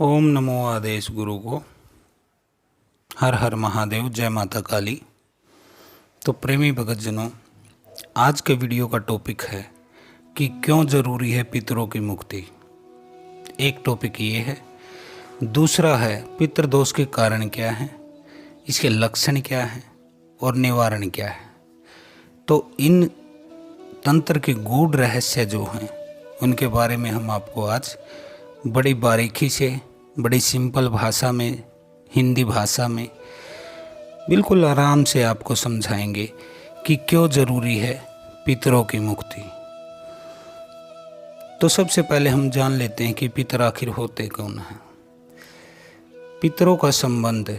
ओम नमो आदेश गुरु को। हर हर महादेव, जय माता काली। तो प्रेमी भगतजनों, आज के वीडियो का टॉपिक है कि क्यों ज़रूरी है पितरों की मुक्ति। एक टॉपिक ये है, दूसरा है पितृदोष के कारण क्या हैं, इसके लक्षण क्या हैं और निवारण क्या है। तो इन तंत्र के गूढ़ रहस्य जो हैं उनके बारे में हम आपको आज बड़ी बारीकी से, बड़ी सिंपल भाषा में, हिंदी भाषा में बिल्कुल आराम से आपको समझाएंगे कि क्यों ज़रूरी है पितरों की मुक्ति। तो सबसे पहले हम जान लेते हैं कि पितर आखिर होते कौन हैं। पितरों का संबंध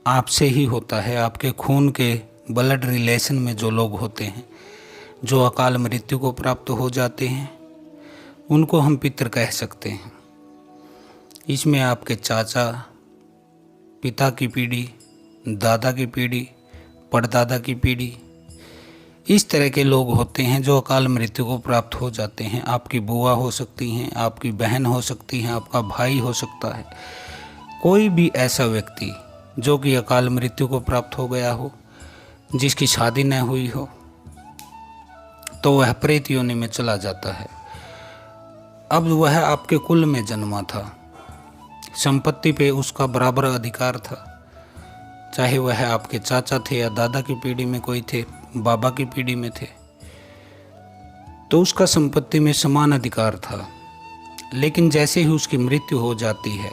आपसे ही होता है, आपके खून के ब्लड रिलेशन में जो लोग होते हैं, जो अकाल मृत्यु को प्राप्त हो जाते हैं, उनको हम पितर कह सकते हैं। इसमें आपके चाचा, पिता की पीढ़ी, दादा की पीढ़ी, परदादा की पीढ़ी, इस तरह के लोग होते हैं जो अकाल मृत्यु को प्राप्त हो जाते हैं। आपकी बुआ हो सकती हैं, आपकी बहन हो सकती हैं, आपका भाई हो सकता है। कोई भी ऐसा व्यक्ति जो कि अकाल मृत्यु को प्राप्त हो गया हो, जिसकी शादी न हुई हो, तो वह प्रेत योनि में चला जाता है। अब वह आपके कुल में जन्मा था, संपत्ति पे उसका बराबर अधिकार था, चाहे वह आपके चाचा थे या दादा की पीढ़ी में कोई थे, बाबा की पीढ़ी में थे, तो उसका संपत्ति में समान अधिकार था। लेकिन जैसे ही उसकी मृत्यु हो जाती है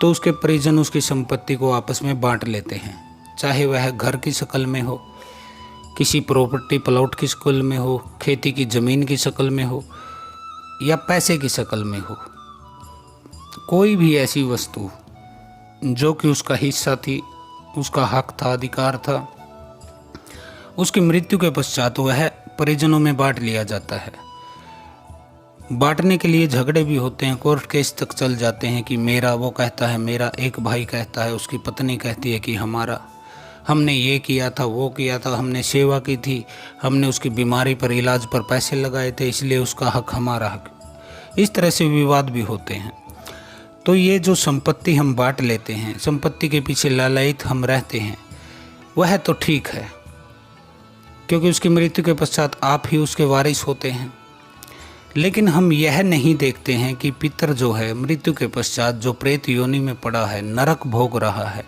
तो उसके परिजन उसकी संपत्ति को आपस में बांट लेते हैं, चाहे वह घर की शक्ल में हो, किसी प्रॉपर्टी प्लॉट की शक्ल में हो, खेती की ज़मीन की शक्ल में हो या पैसे की शक्ल में हो। कोई भी ऐसी वस्तु जो कि उसका हिस्सा थी, उसका हक था, अधिकार था, उसकी मृत्यु के पश्चात वह परिजनों में बांट लिया जाता है। बांटने के लिए झगड़े भी होते हैं, कोर्ट केस तक चल जाते हैं कि मेरा, वो कहता है मेरा, एक भाई कहता है, उसकी पत्नी कहती है कि हमारा, हमने ये किया था, वो किया था, हमने सेवा की थी, हमने उसकी बीमारी पर, इलाज पर पैसे लगाए थे, इसलिए उसका हक हमारा हक। इस तरह से विवाद भी होते हैं। तो ये जो संपत्ति हम बांट लेते हैं, संपत्ति के पीछे लालयित हम रहते हैं, वह तो ठीक है, क्योंकि उसकी मृत्यु के पश्चात आप ही उसके वारिस होते हैं। लेकिन हम यह नहीं देखते हैं कि पितर जो है मृत्यु के पश्चात जो प्रेत योनि में पड़ा है, नरक भोग रहा है,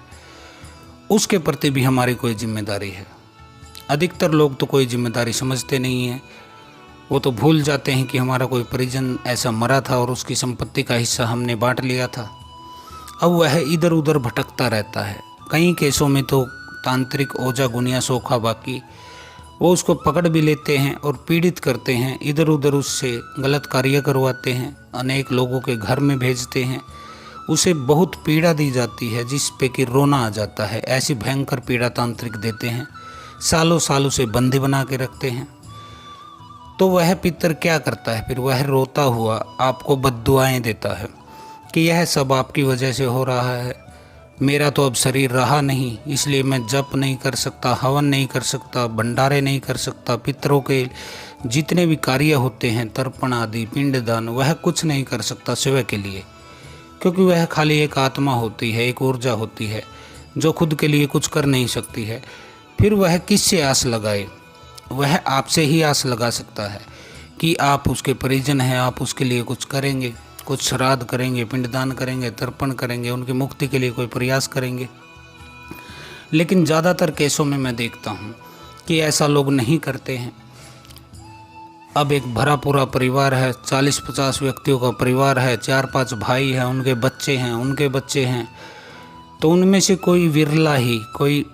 उसके प्रति भी हमारी कोई जिम्मेदारी है। अधिकतर लोग तो कोई जिम्मेदारी समझते नहीं हैं। वो तो भूल जाते हैं कि हमारा कोई परिजन ऐसा मरा था और उसकी संपत्ति का हिस्सा हमने बांट लिया था। अब वह इधर उधर भटकता रहता है। कई केसों में तो तांत्रिक ओझा गुनिया सोखा बाकी वो उसको पकड़ भी लेते हैं और पीड़ित करते हैं, इधर उधर उससे गलत कार्य करवाते हैं, अनेक लोगों के घर में भेजते हैं, उसे बहुत पीड़ा दी जाती है जिस पे कि रोना आ जाता है। ऐसी भयंकर पीड़ा तांत्रिक देते हैं, सालों साल उसे बंदी बना के रखते हैं। तो वह पितर क्या करता है फिर? वह रोता हुआ आपको बद्दुआएं देता है कि यह सब आपकी वजह से हो रहा है, मेरा तो अब शरीर रहा नहीं, इसलिए मैं जप नहीं कर सकता, हवन नहीं कर सकता, भंडारे नहीं कर सकता, पितरों के जितने भी कार्य होते हैं, तर्पण आदि, पिंडदान, वह कुछ नहीं कर सकता स्वयं के लिए, क्योंकि वह खाली एक आत्मा होती है, एक ऊर्जा होती है जो खुद के लिए कुछ कर नहीं सकती है। फिर वह किससे आस लगाए? वह आपसे ही आस लगा सकता है कि आप उसके परिजन हैं, आप उसके लिए कुछ करेंगे, कुछ श्राद्ध करेंगे, पिंडदान करेंगे, तर्पण करेंगे, उनकी मुक्ति के लिए कोई प्रयास करेंगे। लेकिन ज़्यादातर केसों में मैं देखता हूँ कि ऐसा लोग नहीं करते हैं। अब एक भरा पूरा परिवार है, 40-50 व्यक्तियों का परिवार है, 4-5 भाई हैं, उनके बच्चे हैं, तो उनमें से कोई विरला ही, कोई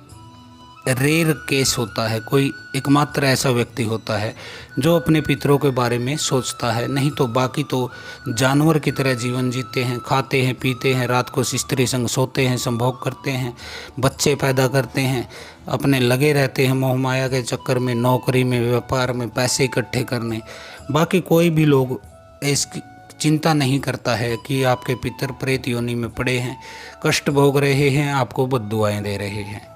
रेयर केस होता है, कोई एकमात्र ऐसा व्यक्ति होता है जो अपने पितरों के बारे में सोचता है। नहीं तो बाकी तो जानवर की तरह जीवन जीते हैं, खाते हैं, पीते हैं, रात को स्त्री संग सोते हैं, संभोग करते हैं, बच्चे पैदा करते हैं, अपने लगे रहते हैं मोह माया के चक्कर में, नौकरी में, व्यापार में, पैसे इकट्ठे करने। बाकी कोई भी लोग इसकी चिंता नहीं करता है कि आपके पितर प्रेत योनि में पड़े हैं, कष्ट भोग रहे हैं, आपको बद्दुआएं दे रहे हैं।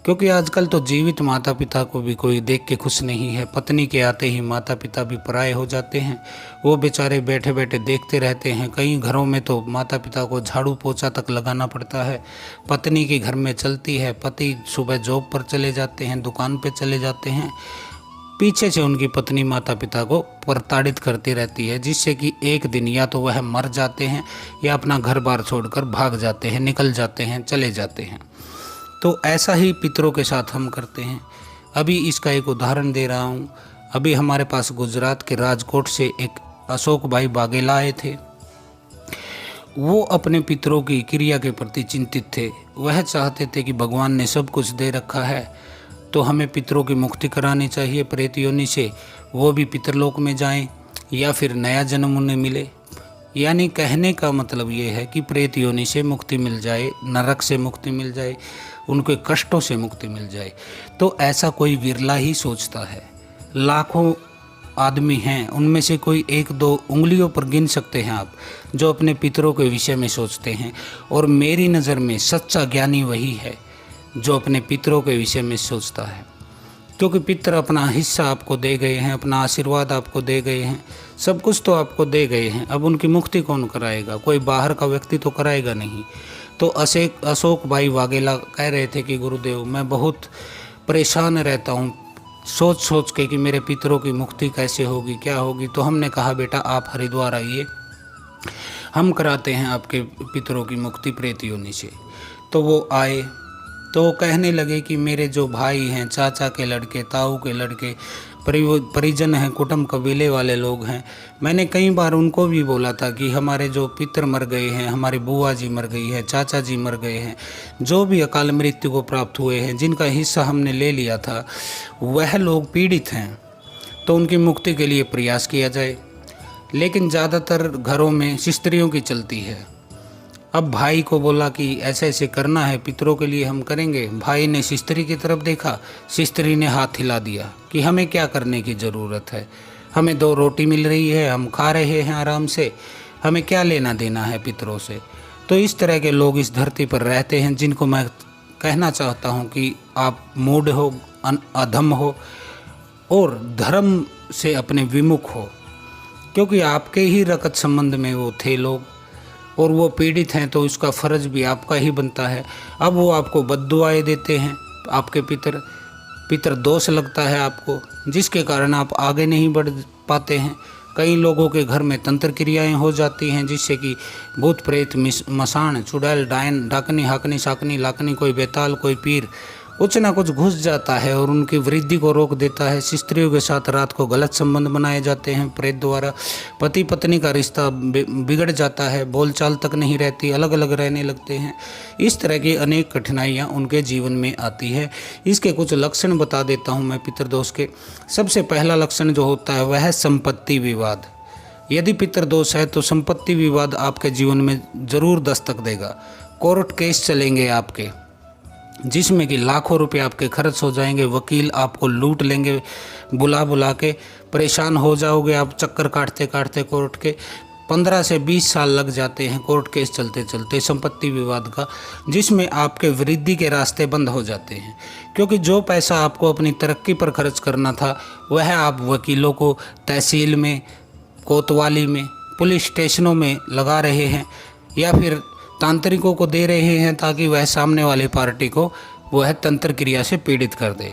क्योंकि आजकल तो जीवित माता पिता को भी कोई देख के खुश नहीं है। पत्नी के आते ही माता पिता भी पराये हो जाते हैं। वो बेचारे बैठे बैठे देखते रहते हैं। कई घरों में तो माता पिता को झाड़ू पोछा तक लगाना पड़ता है। पत्नी की घर में चलती है, पति सुबह जॉब पर चले जाते हैं, दुकान पे चले जाते हैं। पीछे से उनकी पत्नी माता पिता को प्रताड़ित करती रहती है, जिससे कि एक दिन या तो वह मर जाते हैं या अपना घर बार छोड़कर भाग जाते हैं, निकल जाते हैं, चले जाते हैं। तो ऐसा ही पितरों के साथ हम करते हैं। अभी इसका एक उदाहरण दे रहा हूँ। अभी हमारे पास गुजरात के राजकोट से एक अशोक भाई बाघेला आए थे। वो अपने पितरों की क्रिया के प्रति चिंतित थे। वह चाहते थे कि भगवान ने सब कुछ दे रखा है तो हमें पितरों की मुक्ति करानी चाहिए प्रेत योनि से, वो भी पितरलोक में जाएं या फिर नया जन्म उन्हें मिले। यानी कहने का मतलब ये है कि प्रेत योनि से मुक्ति मिल जाए, नरक से मुक्ति मिल जाए, उनके कष्टों से मुक्ति मिल जाए। तो ऐसा कोई विरला ही सोचता है। लाखों आदमी हैं, उनमें से कोई एक दो उंगलियों पर गिन सकते हैं आप जो अपने पितरों के विषय में सोचते हैं। और मेरी नज़र में सच्चा ज्ञानी वही है जो अपने पितरों के विषय में सोचता है। क्योंकि पितर अपना हिस्सा आपको दे गए हैं, अपना आशीर्वाद आपको दे गए हैं, सब कुछ तो आपको दे गए हैं। अब उनकी मुक्ति कौन कराएगा? कोई बाहर का व्यक्ति तो कराएगा नहीं। तो अशोक भाई वाघेला कह रहे थे कि गुरुदेव, मैं बहुत परेशान रहता हूँ सोच सोच के कि मेरे पितरों की मुक्ति कैसे होगी, क्या होगी। तो हमने कहा बेटा आप हरिद्वार आइए, हम कराते हैं आपके पितरों की मुक्ति प्रेत योनि से। तो वो आए तो कहने लगे कि मेरे जो भाई हैं, चाचा के लड़के, ताऊ के लड़के, परिजन हैं, कुटुंब कबीले वाले लोग हैं, मैंने कई बार उनको भी बोला था कि हमारे जो पितर मर गए हैं, हमारी बुआ जी मर गई है, चाचा जी मर गए हैं, जो भी अकाल मृत्यु को प्राप्त हुए हैं, जिनका हिस्सा हमने ले लिया था, वह लोग पीड़ित हैं, तो उनकी मुक्ति के लिए प्रयास किया जाए। लेकिन ज़्यादातर घरों में स्त्रियों की चलती है। अब भाई को बोला कि ऐसे ऐसे करना है, पितरों के लिए हम करेंगे। भाई ने स्त्री की तरफ देखा, स्त्री ने हाथ हिला दिया कि हमें क्या करने की ज़रूरत है, हमें 2 रोटी मिल रही है, हम खा रहे हैं आराम से, हमें क्या लेना देना है पितरों से। तो इस तरह के लोग इस धरती पर रहते हैं, जिनको मैं कहना चाहता हूँ कि आप मूढ़ हो, अधम हो और धर्म से अपने विमुख हो। क्योंकि आपके ही रक्त संबंध में वो थे लोग और वो पीड़ित हैं, तो इसका फ़र्ज भी आपका ही बनता है। अब वो आपको बद्दुआएं देते हैं, आपके पितर दोष लगता है आपको, जिसके कारण आप आगे नहीं बढ़ पाते हैं। कई लोगों के घर में तंत्र क्रियाएं हो जाती हैं, जिससे कि भूत प्रेत, मसान, चुड़ैल, डायन, डाकनी, हाकनी, साकनी, लाकनी, कोई बेताल, कोई पीर, कुछ ना कुछ घुस जाता है और उनकी वृद्धि को रोक देता है। स्त्रियों के साथ रात को गलत संबंध बनाए जाते हैं प्रेत द्वारा, पति पत्नी का रिश्ता बिगड़ जाता है, बोलचाल तक नहीं रहती, अलग अलग रहने लगते हैं। इस तरह की अनेक कठिनाइयाँ उनके जीवन में आती है। इसके कुछ लक्षण बता देता हूँ मैं पितृदोष के। सबसे पहला लक्षण जो होता है वह है संपत्ति विवाद। यदि पितृदोष है तो संपत्ति विवाद आपके जीवन में ज़रूर दस्तक देगा। कोर्ट केस चलेंगे आपके, जिसमें कि लाखों रुपए आपके खर्च हो जाएंगे, वकील आपको लूट लेंगे, बुला बुला के परेशान हो जाओगे आप चक्कर काटते काटते कोर्ट के। 15 से 20 साल लग जाते हैं कोर्ट केस चलते चलते संपत्ति विवाद का, जिसमें आपके वृद्धि के रास्ते बंद हो जाते हैं। क्योंकि जो पैसा आपको अपनी तरक्की पर खर्च करना था वह आप वकीलों को तहसील में, कोतवाली में, पुलिस स्टेशनों में लगा रहे हैं या फिर तांत्रिकों को दे रहे हैं ताकि वह सामने वाली पार्टी को वह तंत्र क्रिया से पीड़ित कर दे।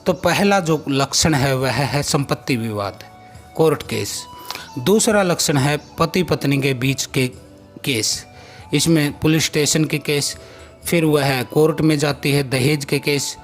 तो पहला जो लक्षण है वह है संपत्ति विवाद, कोर्ट केस। दूसरा लक्षण है पति पत्नी के बीच के केस। इसमें पुलिस स्टेशन के केस, फिर वह कोर्ट में जाती है दहेज के केस,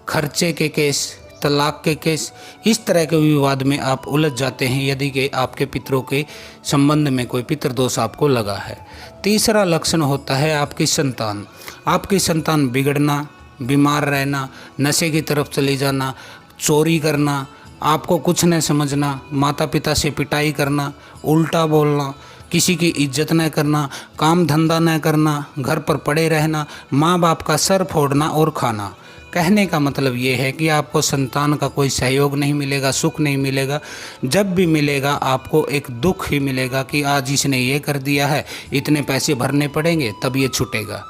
खर्चे के केस, तलाक के केस। इस तरह के विवाद में आप उलझ जाते हैं यदि कि आपके पितरों के संबंध में कोई पितृदोष आपको लगा है। तीसरा लक्षण होता है आपकी संतान। आपकी संतान बिगड़ना, बीमार रहना, नशे की तरफ चली जाना, चोरी करना, आपको कुछ न समझना, माता पिता से पिटाई करना, उल्टा बोलना, किसी की इज्जत न करना, काम धंधा न करना, घर पर पड़े रहना, माँ बाप का सर फोड़ना और खाना। कहने का मतलब ये है कि आपको संतान का कोई सहयोग नहीं मिलेगा, सुख नहीं मिलेगा। जब भी मिलेगा आपको एक दुख ही मिलेगा कि आज इसने ये कर दिया है, इतने पैसे भरने पड़ेंगे तब ये छूटेगा।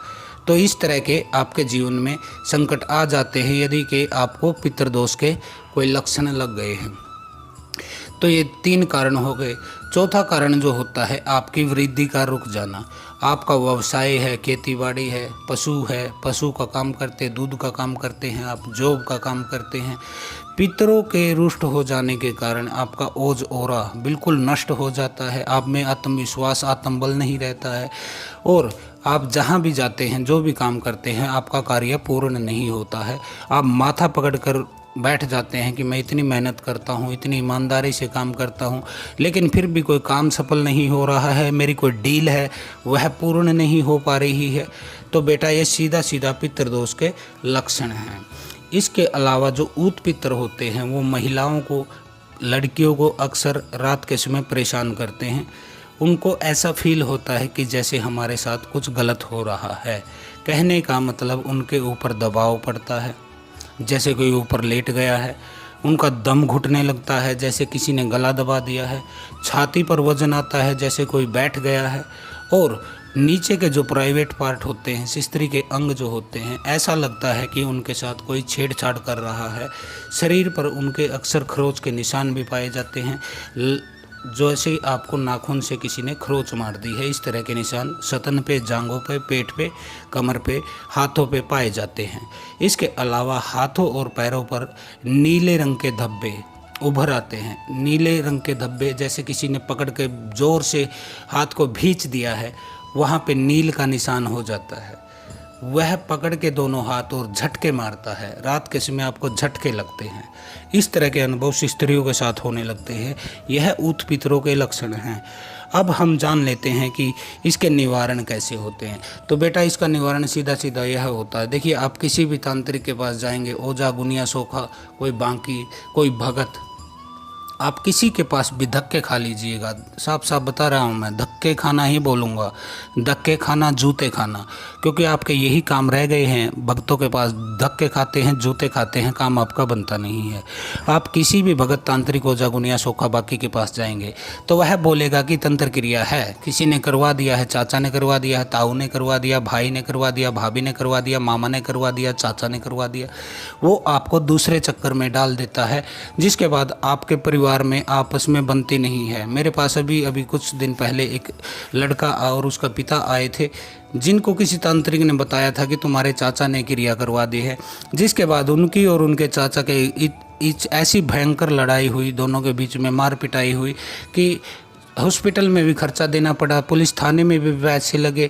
तो इस तरह के आपके जीवन में संकट आ जाते हैं यदि कि आपको पितृदोष के कोई लक्षण लग गए हैं। तो ये 3 कारण हो गए। चौथा कारण जो होता है आपकी वृद्धि का रुक जाना। आपका व्यवसाय है, खेतीबाड़ी है, पशु का काम करते, दूध का काम करते हैं, आप जॉब का काम करते हैं। पितरों के रुष्ट हो जाने के कारण आपका ओज ओरा बिल्कुल नष्ट हो जाता है। आप में आत्मविश्वास, आत्मबल नहीं रहता है और आप जहाँ भी जाते हैं, जो भी काम करते हैं, आपका कार्य पूर्ण नहीं होता है। आप माथा पकड़कर बैठ जाते हैं कि मैं इतनी मेहनत करता हूँ, इतनी ईमानदारी से काम करता हूँ, लेकिन फिर भी कोई काम सफल नहीं हो रहा है, मेरी कोई डील है वह पूर्ण नहीं हो पा रही है। तो बेटा ये सीधा सीधा पितृदोष के लक्षण हैं। इसके अलावा जो ऊत पितर होते हैं वो महिलाओं को, लड़कियों को अक्सर रात के समय परेशान करते हैं। उनको ऐसा फील होता है कि जैसे हमारे साथ कुछ गलत हो रहा है। कहने का मतलब उनके ऊपर दबाव पड़ता है, जैसे कोई ऊपर लेट गया है। उनका दम घुटने लगता है, जैसे किसी ने गला दबा दिया है। छाती पर वजन आता है, जैसे कोई बैठ गया है। और नीचे के जो प्राइवेट पार्ट होते हैं, स्त्री के अंग जो होते हैं, ऐसा लगता है कि उनके साथ कोई छेड़छाड़ कर रहा है। शरीर पर उनके अक्सर खरोच के निशान भी पाए जाते हैं, जैसे आपको नाखून से किसी ने खरोच मार दी है। इस तरह के निशान सतन पे, जांघों पे, पेट पे, कमर पे, हाथों पे पाए जाते हैं। इसके अलावा हाथों और पैरों पर नीले रंग के धब्बे उभर आते हैं। नीले रंग के धब्बे जैसे किसी ने पकड़ के ज़ोर से हाथ को भींच दिया है, वहाँ पे नील का निशान हो जाता है। वह पकड़ के दोनों हाथ और झटके मारता है। रात के समय आपको झटके लगते हैं। इस तरह के अनुभव स्त्रियों के साथ होने लगते हैं। यह ऊत पितरों के लक्षण हैं। अब हम जान लेते हैं कि इसके निवारण कैसे होते हैं। तो बेटा इसका निवारण सीधा सीधा यह होता है। देखिए, आप किसी भी तांत्रिक के पास जाएंगे, ओझा, गुनिया, सोखा, कोई बांकी, कोई भगत, आप किसी के पास भी धक्के खा लीजिएगा। साफ साफ बता रहा हूँ, मैं धक्के खाना ही बोलूँगा। धक्के खाना, जूते खाना, क्योंकि आपके यही काम रह गए हैं। भक्तों के पास धक्के खाते हैं, जूते खाते हैं, काम आपका बनता नहीं है। आप किसी भी भगत, तांत्रिक, ओझा, गुनिया, सोखा, बाकी के पास जाएंगे तो वह बोलेगा कि तंत्र क्रिया है, किसी ने करवा दिया है, चाचा ने करवा दिया है, ताऊ ने करवा दिया, भाई ने करवा दिया, भाभी ने करवा दिया, मामा ने करवा दिया, चाचा ने करवा दिया। वो आपको दूसरे चक्कर में डाल देता है, जिसके बाद आपके परिवार में आपस में बनती नहीं है। मेरे पास अभी कुछ दिन पहले एक लड़का और उसका पिता आए थे, जिनको किसी तांत्रिक ने बताया था कि तुम्हारे चाचा ने क्रिया करवा दी है। जिसके बाद उनकी और उनके चाचा के ऐसी भयंकर लड़ाई हुई, दोनों के बीच में मार पिटाई हुई कि हॉस्पिटल में भी खर्चा देना पड़ा, पुलिस थाने में भी पैसे लगे।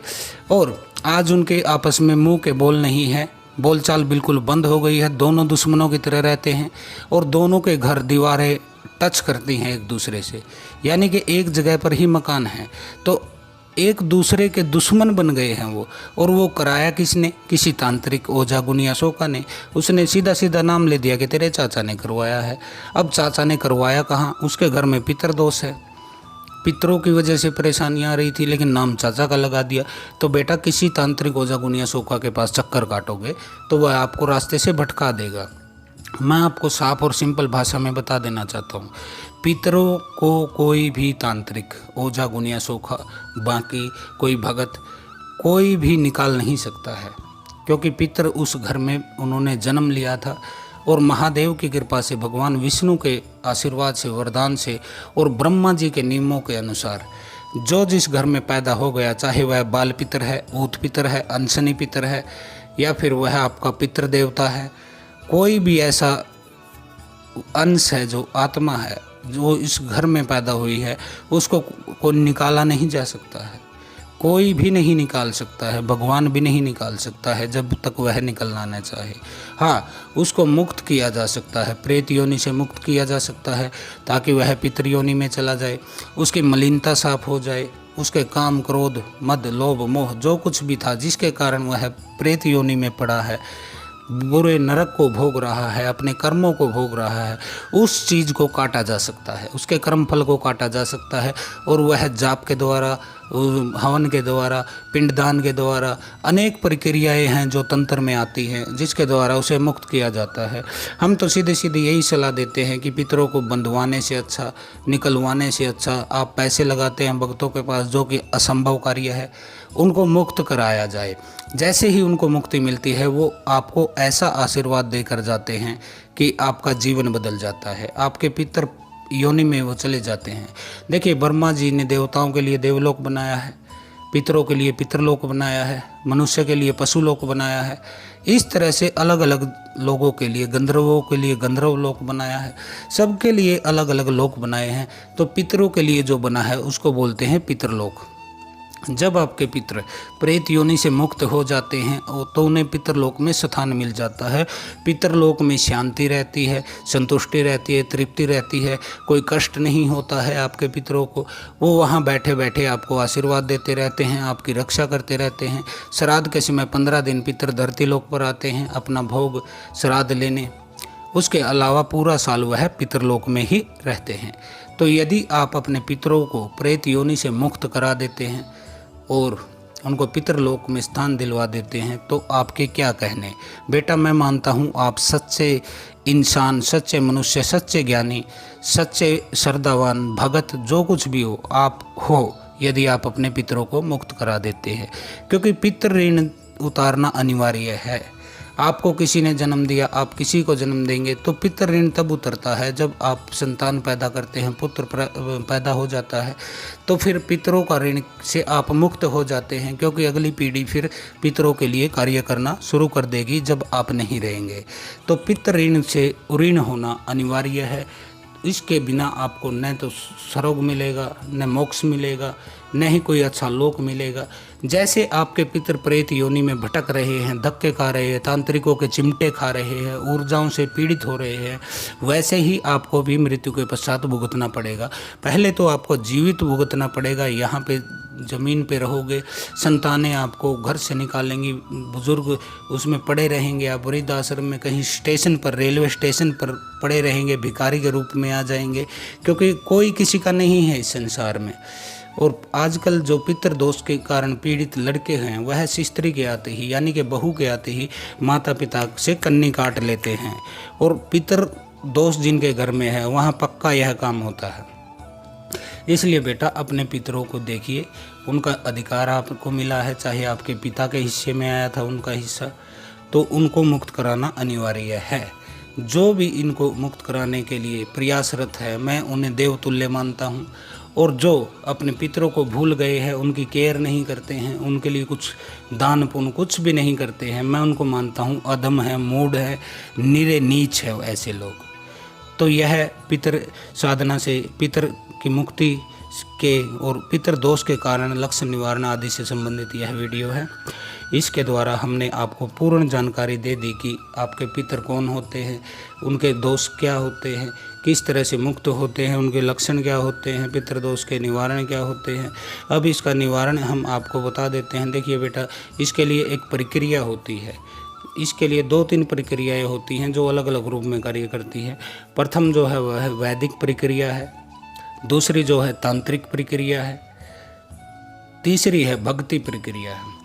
और आज उनके आपस में मुंह के बोल नहीं है, बोलचाल बिल्कुल बंद हो गई है। दोनों दुश्मनों की तरह रहते हैं और दोनों के घर दीवारें टच करती हैं एक दूसरे से, यानी कि एक जगह पर ही मकान है। तो एक दूसरे के दुश्मन बन गए हैं वो। और वो कराया किसने? किसी तांत्रिक, ओझा, गुनिया, सोखा ने। उसने सीधा सीधा नाम ले दिया कि तेरे चाचा ने करवाया है। अब चाचा ने करवाया कहाँ? उसके घर में पितृदोष है, पितरों की वजह से परेशानियाँ आ रही थी, लेकिन नाम चाचा का लगा दिया। तो बेटा किसी तांत्रिक, ओझा, गुनिया, सोखा के पास चक्कर काटोगे तो वह आपको रास्ते से भटका देगा। मैं आपको साफ और सिंपल भाषा में बता देना चाहता हूँ, पितरों को कोई भी तांत्रिक, ओझा, गुनिया, सोखा, बाकी कोई भगत, कोई भी निकाल नहीं सकता है, क्योंकि पितर उस घर में उन्होंने जन्म लिया था। और महादेव की कृपा से, भगवान विष्णु के आशीर्वाद से, वरदान से और ब्रह्मा जी के नियमों के अनुसार जो जिस घर में पैदा हो गया, चाहे वह बाल पितर है, ऊत पितर है, अनशनी पितर है, या फिर वह आपका पितृ देवता है, कोई भी ऐसा अंश है जो आत्मा है, जो इस घर में पैदा हुई है, उसको कोई निकाला नहीं जा सकता है। कोई भी नहीं निकाल सकता है, भगवान भी नहीं निकाल सकता है जब तक वह निकलना न चाहे। हाँ, उसको मुक्त किया जा सकता है, प्रेत योनि से मुक्त किया जा सकता है, ताकि वह पितृ योनि में चला जाए, उसकी मलिनता साफ हो जाए, उसके काम, क्रोध, मद, लोभ, मोह जो कुछ भी था जिसके कारण वह प्रेत योनि में पड़ा है, बुरे नरक को भोग रहा है, अपने कर्मों को भोग रहा है, उस चीज़ को काटा जा सकता है, उसके कर्म फल को काटा जा सकता है। और वह जाप के द्वारा, हवन के द्वारा, पिंडदान के द्वारा, अनेक प्रक्रियाएं हैं जो तंत्र में आती हैं, जिसके द्वारा उसे मुक्त किया जाता है। हम तो सीधे सीधे यही सलाह देते हैं कि पितरों को बंधवाने से अच्छा, निकलवाने से अच्छा आप पैसे लगाते हैं भक्तों के पास, जो कि असंभव कार्य है, उनको मुक्त कराया जाए। जैसे ही उनको मुक्ति मिलती है वो आपको ऐसा आशीर्वाद देकर जाते हैं कि आपका जीवन बदल जाता है, आपके पितर योनि में वो चले जाते हैं। देखिए, ब्रह्मा जी ने देवताओं के लिए देवलोक बनाया है, पितरों के लिए पितरलोक बनाया है, मनुष्य के लिए पशुलोक बनाया है। इस तरह से अलग अलग लोगों के लिए, गंधर्वों के लिए गंधर्व लोक बनाया है, सबके लिए अलग अलग लोक बनाए हैं। तो पितरों के लिए जो बना है उसको बोलते हैं पितरलोक। जब आपके पितर प्रेत योनि से मुक्त हो जाते हैं तो उन्हें पितरलोक में स्थान मिल जाता है। पितरलोक में शांति रहती है, संतुष्टि रहती है, तृप्ति रहती है, कोई कष्ट नहीं होता है आपके पितरों को। वो वहाँ बैठे बैठे आपको आशीर्वाद देते रहते हैं, आपकी रक्षा करते रहते हैं। श्राद्ध के समय 15 दिन पितर धरती लोक पर आते हैं अपना भोग श्राद्ध लेने। उसके अलावा पूरा साल वह पितरलोक में ही रहते हैं। तो यदि आप अपने पितरों को प्रेत योनि से मुक्त करा देते हैं और उनको पितरलोक में स्थान दिलवा देते हैं तो आपके क्या कहने। बेटा, मैं मानता हूँ आप सच्चे इंसान, सच्चे मनुष्य, सच्चे ज्ञानी, सच्चे श्रद्धावान भगत, जो कुछ भी हो आप हो, यदि आप अपने पितरों को मुक्त करा देते हैं। क्योंकि पितृ ऋण उतारना अनिवार्य है। आपको किसी ने जन्म दिया, आप किसी को जन्म देंगे, तो पितृ ऋण तब उतरता है जब आप संतान पैदा करते हैं, पुत्र पैदा हो जाता है, तो फिर पितरों का ऋण से आप मुक्त हो जाते हैं। क्योंकि अगली पीढ़ी फिर पितरों के लिए कार्य करना शुरू कर देगी जब आप नहीं रहेंगे। तो पितृ ऋण से ऋण होना अनिवार्य है। इसके बिना आपको न तो स्वर्ग मिलेगा, न मोक्ष मिलेगा, न ही कोई अच्छा लोक मिलेगा। जैसे आपके पितर प्रेत योनि में भटक रहे हैं, धक्के खा रहे हैं, तांत्रिकों के चिमटे खा रहे हैं, ऊर्जाओं से पीड़ित हो रहे हैं, वैसे ही आपको भी मृत्यु के पश्चात भुगतना पड़ेगा। पहले तो आपको जीवित भुगतना पड़ेगा, यहाँ पे ज़मीन पे रहोगे, संतानें आपको घर से निकालेंगी, बुजुर्ग उसमें पड़े रहेंगे, आप वृद्ध आश्रम में कहीं स्टेशन पर, रेलवे स्टेशन पर पड़े रहेंगे, भिखारी के रूप में आ जाएंगे, क्योंकि कोई किसी का नहीं है इस संसार में। और आजकल जो पितृ दोष के कारण पीड़ित लड़के हैं वह स्त्री के आते ही, यानी कि बहू के आते ही माता पिता से कन्नी काट लेते हैं। और पितृ दोष जिनके घर में है वहाँ पक्का यह काम होता है। इसलिए बेटा, अपने पितरों को देखिए, उनका अधिकार आपको मिला है, चाहे आपके पिता के हिस्से में आया था उनका हिस्सा, तो उनको मुक्त कराना अनिवार्य है। जो भी इनको मुक्त कराने के लिए प्रयासरत है, मैं उन्हें देवतुल्य मानता हूँ। और जो अपने पितरों को भूल गए हैं, उनकी केयर नहीं करते हैं, उनके लिए कुछ दान पुण्य कुछ भी नहीं करते हैं, मैं उनको मानता हूँ अधम है, मूढ़ है, निरे नीच है ऐसे लोग। तो यह पितर साधना से पितर की मुक्ति के और पितर दोष के कारण लक्ष्य निवारण आदि से संबंधित यह वीडियो है। इसके द्वारा हमने आपको पूर्ण जानकारी दे दी कि आपके पितर कौन होते हैं, उनके दोष क्या होते हैं, किस तरह से मुक्त होते हैं, उनके लक्षण क्या होते हैं, पितृदोष के निवारण क्या होते हैं। अब इसका निवारण हम आपको बता देते हैं। देखिए बेटा, इसके लिए एक प्रक्रिया होती है। इसके लिए 2-3 प्रक्रियाएं होती हैं जो अलग अलग रूप में कार्य करती हैं। प्रथम जो है वह वैदिक प्रक्रिया है, दूसरी जो है तांत्रिक प्रक्रिया है, तीसरी है भक्ति प्रक्रिया है।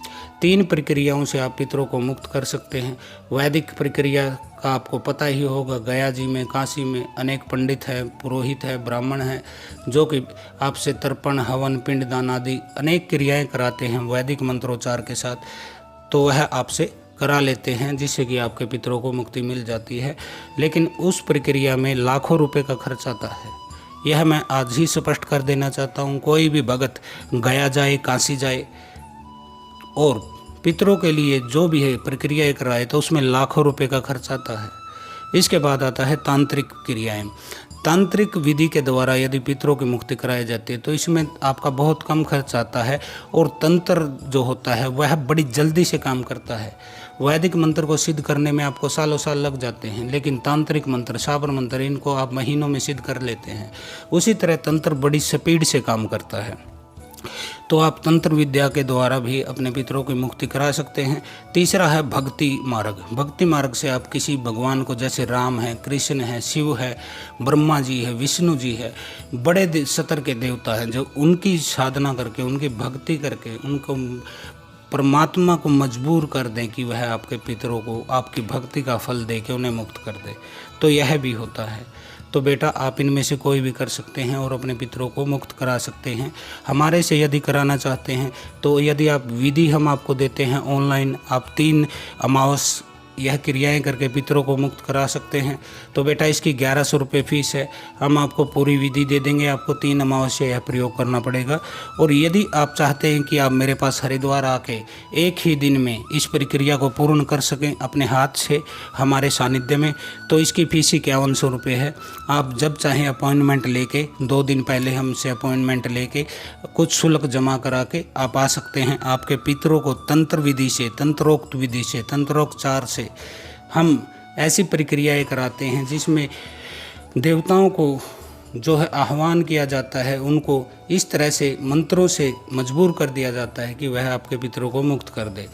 3 प्रक्रियाओं से आप पितरों को मुक्त कर सकते हैं। वैदिक प्रक्रिया का आपको पता ही होगा, गया जी में, काशी में अनेक पंडित हैं, पुरोहित है, ब्राह्मण हैं, जो कि आपसे तर्पण, हवन, पिंडदान आदि अनेक क्रियाएं कराते हैं वैदिक मंत्रोच्चार के साथ। तो वह आपसे करा लेते हैं, जिससे कि आपके पितरों को मुक्ति मिल जाती है। लेकिन उस प्रक्रिया में लाखों रुपए का खर्च आता है, यह मैं आज ही स्पष्ट कर देना चाहता हूँ। कोई भी भगत गया जाए, काशी जाए और पितरों के लिए जो भी है प्रक्रिया कराए तो उसमें लाखों रुपए का खर्च आता है। इसके बाद आता है तांत्रिक क्रियाएं। तांत्रिक विधि के द्वारा यदि पितरों की मुक्ति कराई जाती है तो इसमें आपका बहुत कम खर्च आता है और तंत्र जो होता है वह बड़ी जल्दी से काम करता है। वैदिक मंत्र को सिद्ध करने में आपको सालों साल लग जाते हैं, लेकिन तांत्रिक मंत्र, शाबर मंत्र, इनको आप महीनों में सिद्ध कर लेते हैं। उसी तरह तंत्र बड़ी स्पीड से काम करता है। तो आप तंत्र विद्या के द्वारा भी अपने पितरों की मुक्ति करा सकते हैं। तीसरा है भक्ति मार्ग। भक्ति मार्ग से आप किसी भगवान को, जैसे राम है, कृष्ण है, शिव है, ब्रह्मा जी है, विष्णु जी है, बड़े स्तर के देवता हैं, जो उनकी साधना करके, उनकी भक्ति करके, उनको परमात्मा को मजबूर कर दें कि वह आपके पितरों को आपकी भक्ति का फल दे के उन्हें मुक्त कर दे, तो यह भी होता है। तो बेटा आप इनमें से कोई भी कर सकते हैं और अपने पितरों को मुक्त करा सकते हैं। हमारे से यदि कराना चाहते हैं तो यदि आप विधि हम आपको देते हैं ऑनलाइन, आप 3 अमावस यह क्रियाएं करके पितरों को मुक्त करा सकते हैं। तो बेटा इसकी 1100 रुपये फीस है। हम आपको पूरी विधि दे देंगे, आपको 3 अमावस्या यह प्रयोग करना पड़ेगा। और यदि आप चाहते हैं कि आप मेरे पास हरिद्वार आके एक ही दिन में इस प्रक्रिया को पूर्ण कर सकें अपने हाथ से हमारे सानिध्य में, तो इसकी फीस 5100 रुपये है। आप जब चाहें अपॉइंटमेंट लेके, 2 दिन पहले हमसे अपॉइंटमेंट लेके कुछ शुल्क जमा करा के आप आ सकते हैं। आपके पितरों को तंत्र विधि से, तंत्रोक्त विधि से, तंत्रोपचार से हम ऐसी प्रक्रियाएं कराते हैं जिसमें देवताओं को जो है आह्वान किया जाता है, उनको इस तरह से मंत्रों से मजबूर कर दिया जाता है कि वह आपके पितरों को मुक्त कर दे।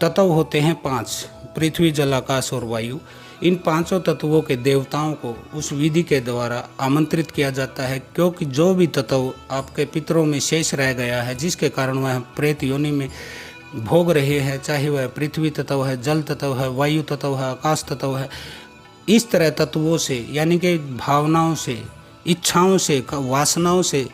तत्व होते हैं 5, पृथ्वी, जल, आकाश और वायु। इन 5 तत्वों के देवताओं को उस विधि के द्वारा आमंत्रित किया जाता है, क्योंकि जो भी तत्व आपके पितरों में शेष रह गया है, जिसके कारण वह प्रेत योनि में भोग रहे हैं, चाहे वह पृथ्वी तत्व है, जल तत्व है, वायु तत्व है, आकाश तत्व है, इस तरह तत्वों से, यानी कि भावनाओं से, इच्छाओं से, वासनाओं से,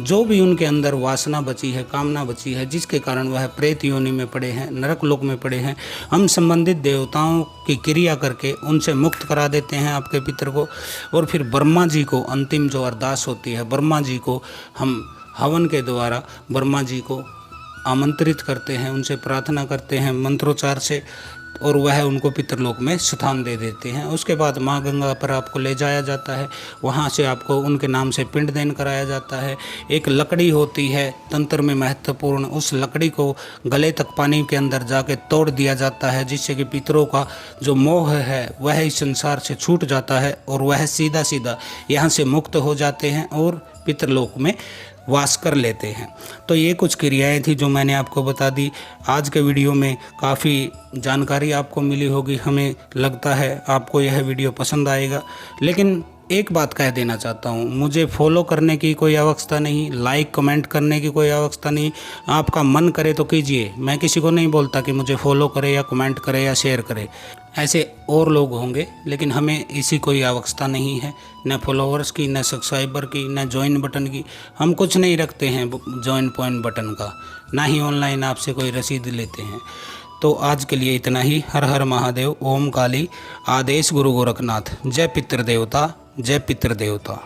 जो भी उनके अंदर वासना बची है, कामना बची है, जिसके कारण वह प्रेत योनि में पड़े हैं, नरक लोक में पड़े हैं, हम संबंधित देवताओं की क्रिया करके उनसे मुक्त करा देते हैं आपके पितर को। और फिर ब्रह्मा जी को अंतिम जो अरदास होती है, ब्रह्मा जी को हम हवन के द्वारा ब्रह्मा जी को आमंत्रित करते हैं, उनसे प्रार्थना करते हैं मंत्रोच्चार से, और वह उनको पितरलोक में स्थान दे देते हैं। उसके बाद माँ गंगा पर आपको ले जाया जाता है, वहाँ से आपको उनके नाम से पिंडदान कराया जाता है। एक लकड़ी होती है तंत्र में महत्वपूर्ण, उस लकड़ी को गले तक पानी के अंदर जाके तोड़ दिया जाता है, जिससे कि पितरों का जो मोह है वह इस संसार से छूट जाता है और वह सीधा सीधा यहाँ से मुक्त हो जाते हैं और पितरलोक में वास कर लेते हैं। तो ये कुछ क्रियाएं थी जो मैंने आपको बता दी। आज के वीडियो में काफ़ी जानकारी आपको मिली होगी, हमें लगता है आपको यह वीडियो पसंद आएगा। लेकिन एक बात कह देना चाहता हूँ, मुझे फॉलो करने की कोई आवश्यकता नहीं, लाइक कमेंट करने की कोई आवश्यकता नहीं। आपका मन करे तो कीजिए, मैं किसी को नहीं बोलता कि मुझे फॉलो करे या कमेंट करे या शेयर करे, ऐसे और लोग होंगे, लेकिन हमें इसी कोई आवश्यकता नहीं है, न फॉलोवर्स की, न सब्सक्राइबर की, न ज्वाइन बटन की। हम कुछ नहीं रखते हैं ज्वाइन पॉइंट बटन का, ना ही ऑनलाइन आपसे कोई रसीद लेते हैं। तो आज के लिए इतना ही। हर हर महादेव, ओम काली, आदेश गुरु गोरखनाथ। जय पितृ देवता, जय पितृ देवता।